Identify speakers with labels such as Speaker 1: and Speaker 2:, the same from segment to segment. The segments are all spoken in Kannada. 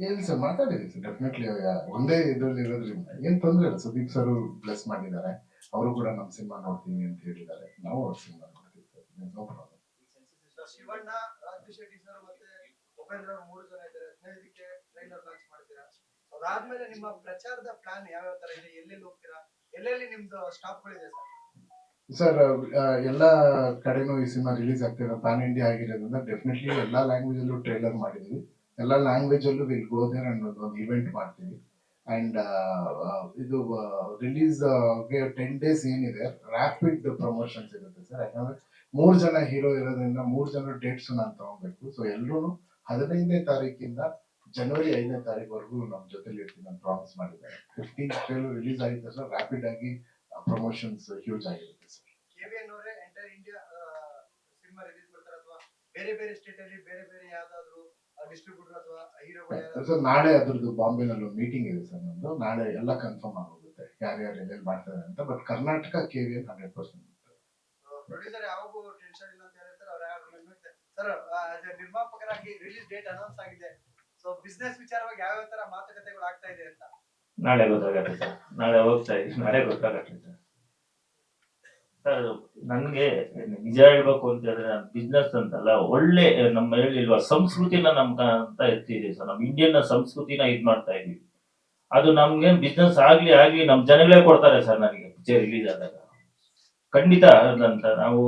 Speaker 1: ಏನ್ ಸರ್ ಮಾತಾಡಿದೀವಿ ಸರ್ ಡೆಫಿನೆಟ್ಲಿ ಒಂದೇ ಇದ್ರಲ್ಲಿ ಇರೋದ್ರಿಂದ ಏನ್ ತೊಂದ್ರೆ ಇಲ್ಲ. ಸುದೀಪ್ ಸರ್ ಬ್ಲೆಸ್ ಮಾಡಿದ್ದಾರೆ, ಅವರು ಕೂಡ ನಮ್ಮ ಸಿನಿಮಾ ನೋಡ್ತೀನಿ ಅಂತ ಹೇಳಿದ್ದಾರೆ, ನಾವು ಅವ್ರ ಸಿನಿಮಾ ನೋಡ್ತೀವಿ sir, no problem.
Speaker 2: Shivanna, Raju Shetty sir ಮತ್ತೆ ಉಪೇಂದ್ರ ಅವರು 3 ಜನ ಇದ್ದಾರೆ. 15ಕ್ಕೆ ಟ್ರೈಲರ್ ಲಾಂಚ್ ಮಾಡ್ತೀರಾ? ಅದಾದ್ಮೇಲೆ ನಿಮ್ಮ ಪ್ರಚಾರದ ಪ್ಲಾನ್ ಯಾವ ತರ ಇದೆ? ಎಲ್ಲೆಲ್ಲಿ ಹೋಗ್ತೀರಾ? ಎಲ್ಲೆಲ್ಲಿ ನಿಮ್ದು ಸ್ಟಾಪ್ಗಳಿದೆ
Speaker 1: ಸರ್? ಎಲ್ಲ ಕಡೆನೂ ಈ ಸಿನಿಮಾ ರಿಲೀಸ್ ಆಗ್ತಿರೋ ಪ್ಯಾನ್ ಇಂಡಿಯಾ ಆಗಿರೋದ್ರಿಂದ ಡೆಫಿನೆಟ್ಲಿ ಎಲ್ಲಾ ಲ್ಯಾಂಗ್ವೇಜ್ ಅಲ್ಲೂ ಟ್ರೈಲರ್ ಮಾಡಿದೀವಿ. ಎಲ್ಲಾ ಲ್ಯಾಂಗ್ವೇಜ್ ಅಲ್ಲೂ ವಿಲ್ ಗೋ ದೇರ್ ಅಂಡ್ ಒಂದು ಇವೆಂಟ್ ಮಾಡ್ತೀವಿ. ಅಂಡ್ ಇದು ರಿಲೀಸ್ 10 days ಏನಿದೆ ರ್ಯಾಪಿಡ್ ಪ್ರಮೋಷನ್ಸ್ ಇರುತ್ತೆ ಸರ್. ಯಾಕಂದ್ರೆ 3 ಜನ ಹೀರೋ ಇರೋದ್ರಿಂದ 3 ಜನ ಡೇಟ್ಸ್ ನಾನು ತಗೊಬೇಕು. ಸೊ ಎಲ್ಲರೂ 15ನೇ ತಾರೀಕಿಂದ ಜನವರಿ 5ನೇ ತಾರೀಕುವರೆಗೂ ನಮ್ಮ ಜೊತೆಲಿ ಇರ್ತೀನಿ ಅಂತ ಪ್ರಾಮಿಸ್ ಮಾಡಿದ್ದಾರೆ. 15th ಟ್ರೈಲರ್ ರಿಲೀಸ್ ಆಗಿದ ತಕ್ಷಣ ರ್ಯಾಪಿಡ್ ಆಗಿ ಪ್ರಮೋಷನ್ಸ್ ಹ್ಯೂಜ್ ಆಗಿರುತ್ತೆ ಸರ್.
Speaker 2: ಕೆವಿಎನ್ ಅವರೇ ಎಂಟರ್ ಇಂಡಿಯಾ ಸಿನಿಮಾ ರಿಲೀಸ್ ಮಾಡ್ತಾರೆ ಅಥವಾ ಬೇರೆ ಬೇರೆ ಸ್ಟೇಟ್ ಅಲ್ಲಿ ಬೇರೆ ಬೇರೆ ಯಾವ್ದಾದ್ರು ಡಿಸ್ಟ್ರಿಬ್ಯೂಟರ್ ಅಥವಾ ಹೀರೋಗಳು?
Speaker 1: ಸರ್ ನಾಳೆ ಅದ್ರದ್ದು ಬಾಂಬೆನಲ್ಲಿ ಒಂದು ಮೀಟಿಂಗ್ ಇದೆ ಸರ್ ನಮ್ದು. ನಾಳೆ ಎಲ್ಲ ಕನ್ಫರ್ಮ್ ಆಗೋಗುತ್ತೆ ಯಾರ್ಯಾರು ಎಲ್ಲೆಲ್ಲಿ ಮಾಡ್ತಾರೆ ಅಂತ. But Karnataka KVN 100%.
Speaker 2: ಪ್ರೊಡ್ಯೂಸರ್ ಯಾವಾಗೂ ಟೆನ್ಷನ್ ಇಲ್ಲ ಅಂತ ಹೇಳ್ತಾರೆ ಅವ್ರು. ಸರ್ ನಿರ್ಮಾಪಕರಾಗಿ ರಿಲೀಸ್ ಡೇಟ್ ಅನೌನ್ಸ್ ಆಗಿದೆ. ಸೊ ಬಿಸ್ನೆಸ್ ವಿಚಾರವಾಗಿ ಯಾವ ತರ ಮಾತುಕತೆಗಳು ಆಗ್ತಾ ಇದೆ ಅಂತ
Speaker 3: ನಾಳೆ ಗೊತ್ತಾಗತ್ತೆ ಸರ್. ನಾಳೆ ಹೋಗ್ತಾ ಇದ್ದೀವಿ, ನಾಳೆ ಗೊತ್ತಾಗತ್ತೆ ಸರ್. ಸರ್ ನನ್ಗೆ ನಿಜ ಹೇಳ್ಬೇಕು ಅಂತ ಹೇಳಿದ್ರೆ ಬಿಸ್ನೆಸ್ ಅಂತಲ್ಲ, ಒಳ್ಳೆ ನಮ್ಮ ಹೇಳಿಲ್ವಾ ಸಂಸ್ಕೃತಿನ ನಮ್ಗ ಅಂತ ಎತ್ತಿದೀವಿ ಸರ್. ನಮ್ ಇಂಡಿಯನ್ ಸಂಸ್ಕೃತಿನ ಇದ್ ಮಾಡ್ತಾ ಇದೀವಿ. ಅದು ನಮ್ಗೆ ಬಿಸ್ನೆಸ್ ಆಗ್ಲಿ ನಮ್ ಜನಗಳೇ ಕೊಡ್ತಾರೆ ಸರ್. ನನಗೆ ಪಿಕ್ಚರ್ ರಿಲೀಸ್ ಆದಾಗ ಖಂಡಿತ ಅಂತ ನಾವು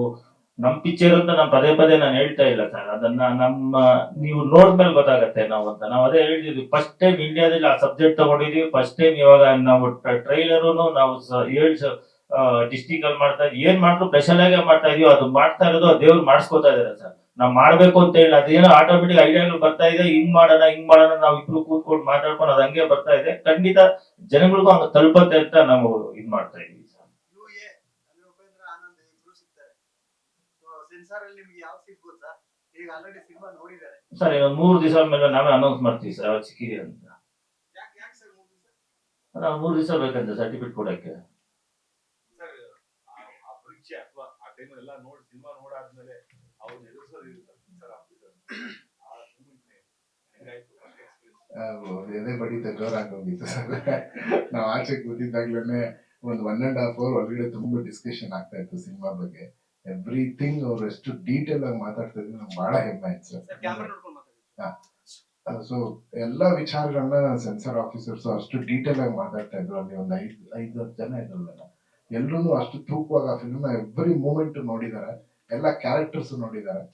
Speaker 3: ನಮ್ ಪಿಕ್ಚರ್ ಅಂತ ನಾನು ಪದೇ ನಾನು ಹೇಳ್ತಾ ಇಲ್ಲ ಸರ್. ಅದನ್ನ ನಮ್ಮ ನೀವು ನೋಡಿದ್ಮೇಲೆ ಗೊತ್ತಾಗತ್ತೆ ನಾವು ಅಂತ. ನಾವು ಅದೇ ಹೇಳಿದ್ವಿ, ಫಸ್ಟ್ ಟೈಮ್ ಇಂಡಿಯಾದಲ್ಲಿ ಆ ಸಬ್ಜೆಕ್ಟ್ ತಗೊಂಡಿದೀವಿ. ಫಸ್ಟ್ ಟೈಮ್ ಇವಾಗ ನಾವು ಟ್ರೈಲರು ನಾವು 7 ಡಿಸ್ಟಿಕ್ ಅಲ್ಲಿ ಮಾಡ್ತಾ ಇದ್ವಿ. ಏನ್ ಮಾಡ್ರು ಸ್ಪೆಷಲ್ ಆಗೇ ಮಾಡ್ತಾ ಇದೀವಿ. ಅದು ಮಾಡ್ತಾ ಇರೋದು ದೇವ್ರು ಮಾಡಿಸ್ಕೊತಾ ಇದಾರೆ ಸರ್. ನಾವ್ ಮಾಡ್ಬೇಕು ಅಂತ ಹೇಳಿ ಅದೇನೋ ಆಟೋಮೆಟಿಕ್ ಐಡಿಯಾಗಳು ಬರ್ತಾ ಇದೆ. ಹಿಂಗ್ ಮಾಡೋಣ ನಾವ್ ಇಬ್ರು ಕೂತ್ಕೊಂಡು ಮಾತಾಡ್ಕೊಂಡು ಅದ್ ಹಂಗೆ ಬರ್ತಾ ಇದೆ. ಖಂಡಿತ ಜನಗಳಿಗೂ ಹಂಗ ತಲುಪತ್ತೆ ಅಂತ ನಾವು ಇದ್ ಮಾಡ್ತಾ ಇದೀವಿ ಸರ್.
Speaker 2: ಉಪೇಂದ್ರ ಆನಂದ್ ಇಬ್ರು ಸಿಗ್ತಾರೆ. ಸೆನ್ಸಾರ್ ಅಲ್ಲಿ ನಿಮ್ಗೆ ಯಾವ ಸಿಗ್ಬೋದು ಸರ್? ಈಗ ಆಲ್ರೆಡಿ ಸಿನಿಮಾ ನೋಡಿದ್ದಾರೆ
Speaker 3: ಸರ್. ಇನ್ನೊಂದು 3 ದಿವಸ ಮೇಲೆ ನಾವೇ ಅನೌನ್ಸ್ ಮಾಡ್ತೀವಿ ಸರ್ ಅವ್ರು ಸಿಕ್ಕಿದೆ ಅಂತ.
Speaker 2: ಯಾಕೆ ಸರ್ 3 ದಿವಸ?
Speaker 3: ನಾವು 3 ದಿವಸ ಬೇಕಂತ ಸರ್ಟಿಫಿಕೇಟ್ ಕೊಡಕ್ಕೆ
Speaker 4: ಸರ್. ಆ ಪರೀಕ್ಷೆ ಅಥವಾ ಆ ಟೈಮ್ ಎಲ್ಲ ನೋಡಿ ಸಿನಿಮಾ ನೋಡಾದ್ಮೇಲೆ ಅವ್ರನ್ನ ಎದುರಿಸೋದು ಇರುತ್ತೆ ಸರ್ ಆಫೀಸರ್. ಆ ಮೂಮೆಂಟ್ ಹೆಂಗಾಯ್ತು ಎಕ್ಸ್ಪೀರಿಯನ್ಸ್?
Speaker 1: ಎದೆ ಬಡಿತ ಜೋರಾಗೋಗಿತ್ತು ಸರ್. ನಾವು ಆಚೆ ಕೂತಿದ್ದಾಗ್ಲೇನೆ ಒಂದು 1.5 hour ಒಳಗಡೆ ತುಂಬಾ ಡಿಸ್ಕಷನ್ ಆಗ್ತಾ ಇತ್ತು ಸಿನಿಮಾ ಬಗ್ಗೆ. ಎವ್ರಿಥಿಂಗ್ ಅವ್ರು ಎಷ್ಟು ಡೀಟೇಲ್ ಆಗಿ ಮಾತಾಡ್ತಾ ಇದ್ರು ನಮ್ಗೆ ಬಹಳ ಹೆಮ್ಮೆ ಆಯ್ತು ಸರ್. ಸೊ ಎಲ್ಲಾ ವಿಚಾರಗಳನ್ನ ಸೆನ್ಸರ್ ಆಫೀಸರ್ಸ್ ಅಷ್ಟು ಡೀಟೇಲ್ ಆಗಿ ಮಾತಾಡ್ತಾ ಇದ್ರು. ಅಲ್ಲಿ ಒಂದು 5-10 ಜನ ಇದ್ರಲ್ಲ, ಎಲ್ಲರೂ ಅಷ್ಟು ತೂಕವಾಗಿ ಆ ಫಿಲ್ಮ್ ಎವ್ರಿ ಮೂಮೆಂಟ್ ನೋಡಿದ್ದಾರೆ, ಎಲ್ಲ ಕ್ಯಾರೆಕ್ಟರ್ಸ್ ನೋಡಿದ್ದಾರೆ.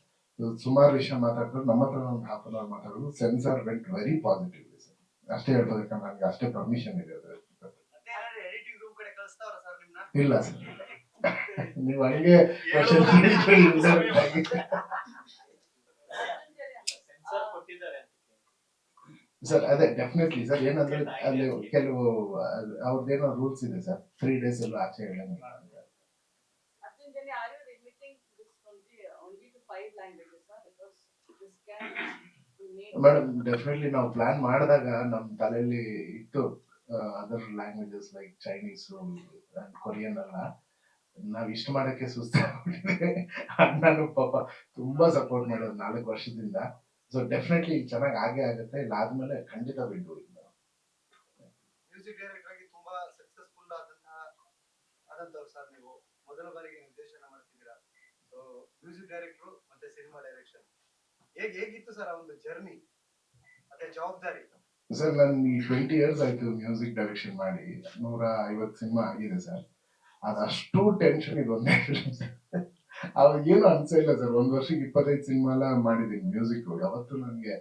Speaker 1: ಸುಮಾರು ವಿಷಯ ಮಾತಾಡಿದ್ರು. ನಮ್ಮ ಹತ್ರ ಒಂದು 1/2 hour ಮಾತಾಡೋದು. Censor went very positive sir. ಅಷ್ಟೇ ಹೇಳ್ಬೋದು, ಯಾಕಂದ್ರೆ ನನಗೆ ಅಷ್ಟೇ ಪರ್ಮಿಷನ್ ಇದೆ. ಇಲ್ಲ ಸರ್, ನೀವು ಹಂಗೆ ಸರ್. ಅದೇ ಡೆಫಿನೆಟ್ಲಿ ಸರ್. ಏನಂದ್ರೆ ಅಲ್ಲಿ ಕೆಲವು ಅವ್ರದ್ದೇನೋ ರೂಲ್ಸ್ ಇದೆ ಸರ್. 3 days ಎಲ್ಲ ಆಚೆ ಹೇಳಂಗಿಲ್ಲ. ಮೇಡಮ್ ಡೆಫಿನೆಟ್ಲಿ ನಾವು ಪ್ಲಾನ್ ಮಾಡಿದಾಗ ನಮ್ಮ ತಲೆಯಲ್ಲಿ ಇತ್ತು other languages like Chinese and Korean ಎಲ್ಲ. ನಾವ್ ಇಷ್ಟ ಮಾಡಕ್ಕೆ ಸುಸ್ತಾಗ್ಬಿಟ್ಟಿದೆ. ಅಣ್ಣನು ಪಾಪ ತುಂಬಾ ಸಪೋರ್ಟ್ ಮಾಡೋದು 4 ವರ್ಷದಿಂದ. ಸೊ ಡೆಫಿನೆಟ್ಲಿ ಚೆನ್ನಾಗಿ ಆಗೇ ಆಗುತ್ತೆ. ಇಲ್ಲ ಆದ್ಮೇಲೆ ಖಂಡಿತ ಬಿಟ್ಟು
Speaker 2: ಮ್ಯೂಸಿಕ್ ಡೈರೆಕ್ಟರ್ ಆಗಿ ತುಂಬಾ ಸಕ್ಸಸ್ಫುಲ್ ಆದಂತವ್ರು ಸರ್. ನೀವು ಮೊದಲ ಬಾರಿಗೆ ನಿರ್ದೇಶನ ಮಾಡ್ತಿದ್ದೀರಾ. ಸೊ ಮ್ಯೂಸಿಕ್ ಡೈರೆಕ್ಟರ್ ಮತ್ತೆ ಸಿನಿಮಾ ಡೈರೆಕ್ಷನ್ ಹೇಗಿತ್ತು ಸರ್ ಆ ಒಂದು ಜರ್ನಿ ಮತ್ತೆ ಜವಾಬ್ದಾರಿ?
Speaker 1: ಸರ್ ನಾನು ಈ 20 years ಆಯ್ತು ಮ್ಯೂಸಿಕ್ ಡೈರೆಕ್ಷನ್ ಮಾಡಿ. 150 ಸಿನಿಮಾ ಆಗಿದೆ ಸರ್. ಅದಷ್ಟು ಟೆನ್ಷನ್ ಇದೊಂದೇ ಫಿಲ್ಮ್ ಸರ್. ಅವಾಗ ಏನು ಅನ್ಸಿಲ್ಲ ಸರ್. 1 ವರ್ಷಕ್ಕೆ 25 ಸಿನಿಮಾ ಎಲ್ಲ ಮಾಡಿದೀನಿ ಮ್ಯೂಸಿಕ್. ಯಾವತ್ತೂ ನನಗೆ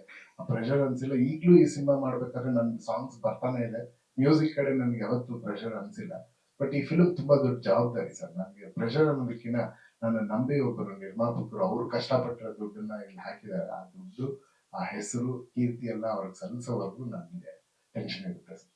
Speaker 1: ಪ್ರೆಷರ್ ಅನ್ಸಿಲ್ಲ. ಈಗಲೂ ಈ ಸಿನಿಮಾ ಮಾಡ್ಬೇಕಾದ್ರೆ ನನ್ ಸಾಂಗ್ಸ್ ಬರ್ತಾನೆ ಇದೆ. ಮ್ಯೂಸಿಕ್ ಕಡೆ ನನ್ಗೆ ಯಾವತ್ತೂ ಪ್ರೆಷರ್ ಅನ್ಸಿಲ್ಲ. ಬಟ್ ಈ ಫಿಲ್ಮ್ ತುಂಬಾ ದೊಡ್ಡ ಜವಾಬ್ದಾರಿ ಸರ್. ನನಗೆ ಪ್ರೆಷರ್ ಅನ್ನೋದಕ್ಕಿಂತ ನನ್ನ ನಂಬಿ ಒಬ್ಬರು ನಿರ್ಮಾಪಕರು ಅವ್ರು ಕಷ್ಟಪಟ್ಟಿರೋ ದುಡ್ಡನ್ನ ಇಲ್ಲಿ ಹಾಕಿದ್ದಾರೆ. ಆ ದುಡ್ಡು, ಆ ಹೆಸರು, ಕೀರ್ತಿ ಎಲ್ಲ ಅವ್ರಿಗೆ ಸಲ್ಲಿಸೋವರೆಗೂ ನನಗೆ ಟೆನ್ಷನ್ ಇರುತ್ತೆ ಸರ್.